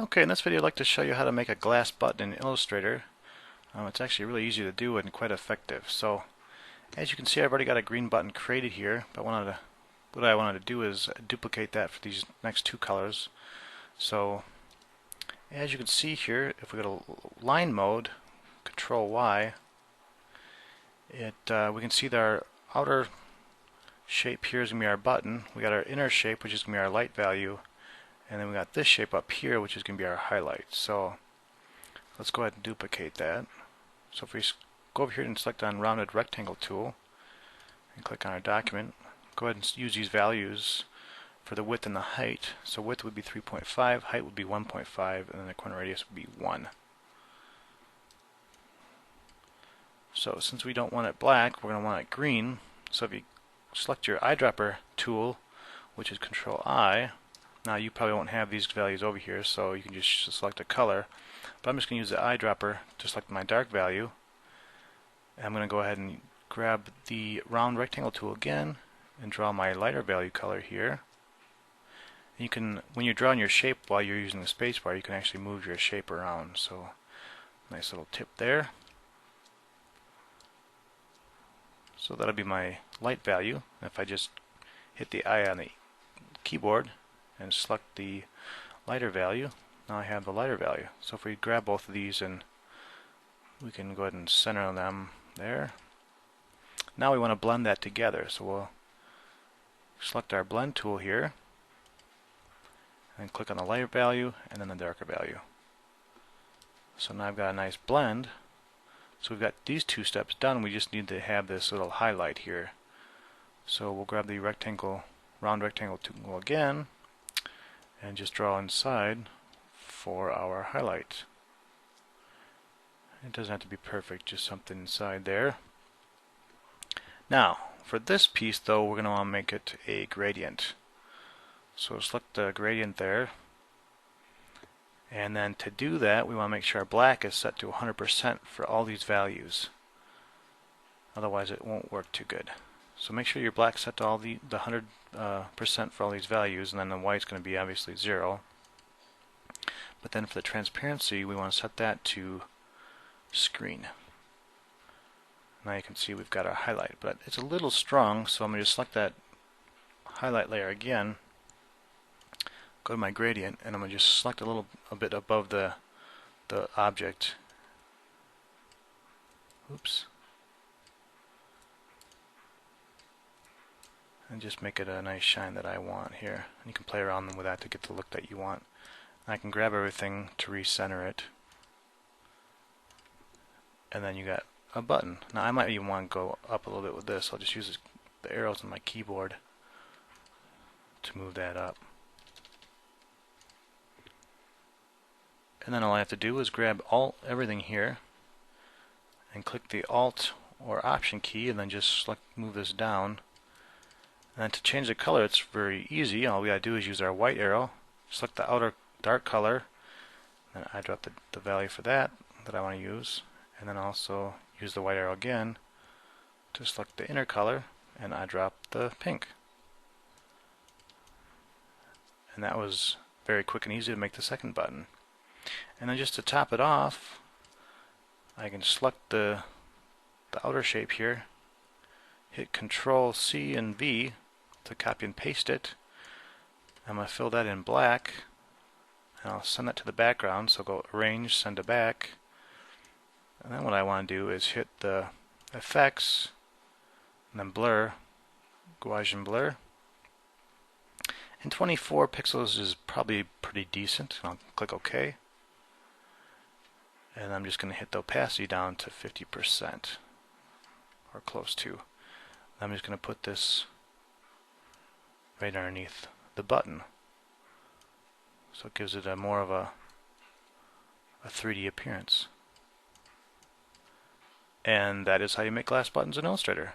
Okay, in this video I'd like to show you how to make a glass button in Illustrator. It's actually really easy to do and quite effective. So as you can see, I've already got a green button created here, but what I wanted to do is duplicate that for these next two colors. So as you can see here, if we go to line mode, Control Y, we can see that our outer shape here is going to be our button. We got our inner shape, which is going to be our light value. And then we got this shape up here, which is going to be our highlight. So let's go ahead and duplicate that. So if we go over here and select on Rounded Rectangle tool and click on our document, go ahead and use these values for the width and the height. So width would be 3.5, height would be 1.5, and then the corner radius would be 1. So since we don't want it black, we're going to want it green. So if you select your eyedropper tool, which is Control I, now you probably won't have these values over here, so you can just select a color. But I'm just going to use the eyedropper to select my dark value. And I'm going to go ahead and grab the round rectangle tool again and draw my lighter value color here. And you can, when you're drawing your shape while you're using the spacebar, you can actually move your shape around. So nice little tip there. So that'll be my light value. If I just hit the I on the keyboard and select the lighter value, now I have the lighter value. So if we grab both of these and we can go ahead and center them there. Now we want to blend that together, so we'll select our blend tool here and click on the lighter value and then the darker value. So now I've got a nice blend. So we've got these two steps done. We just need to have this little highlight here. So we'll grab the round rectangle tool again and just draw inside for our highlight. It doesn't have to be perfect, just something inside there. Now, for this piece though, we're going to want to make it a gradient. So select the gradient there. And then to do that, we want to make sure our black is set to 100% for all these values. Otherwise it won't work too good. So make sure your black's set to all the 100% for all these values, and then the white's going to be obviously 0. But then for the transparency, we want to set that to screen. Now you can see we've got our highlight, but it's a little strong, so I'm going to select that highlight layer again, go to my gradient, and I'm going to just select a bit above the object. Oops. And just make it a nice shine that I want here. And you can play around with that to get the look that you want. And I can grab everything to recenter it. And then you got a button. Now I might even want to go up a little bit with this. I'll just use the arrows on my keyboard to move that up. And then all I have to do is grab everything here and click the Alt or Option key and then just move this down. And to change the color, it's very easy. All we gotta do is use our white arrow, select the outer dark color, and I drop the value for that I want to use, and then also use the white arrow again to select the inner color, and I drop the pink. And that was very quick and easy to make the second button. And then just to top it off, I can select the outer shape here, hit Control C and V to copy and paste it. I'm going to fill that in black, and I'll send that to the background. So go Arrange, Send to Back, and then what I want to do is hit the Effects, and then Blur, Gaussian Blur. And 24 pixels is probably pretty decent. I'll click OK, and I'm just going to hit the opacity down to 50% or close to. I'm just going to put this right underneath the button, so it gives it more of a 3D appearance. And that is how you make glass buttons in Illustrator.